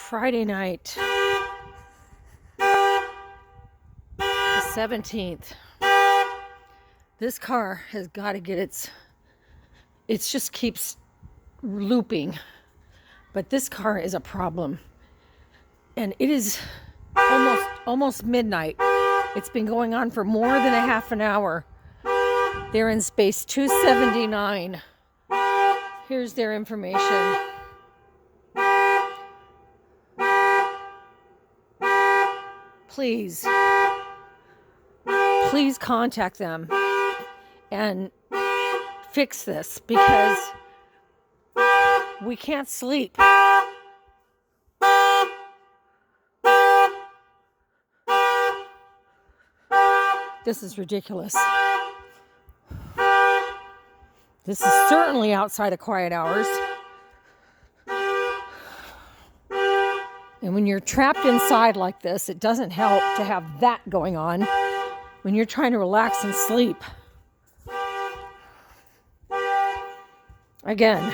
Friday night, the 17th. This car has got to get it just keeps looping. But this car is a problem. And it is almost midnight. It's been going on for more than a half an hour. They're in space 279. Here's their information. Please contact them and fix this because we can't sleep. This is ridiculous. This is certainly outside of quiet hours. And when you're trapped inside like this, it doesn't help to have that going on when you're trying to relax and sleep. Again,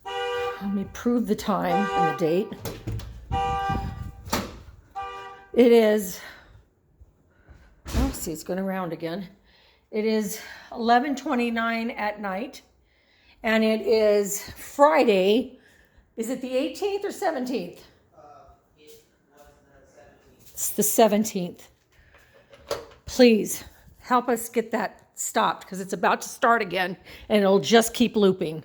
let me prove the time and the date. It is, oh, see, it's going around again. It is 11:29 at night, and it is Friday. Is it the 18th or 17th? It's the 17th. Please help us get that stopped because it's about to start again and it'll just keep looping.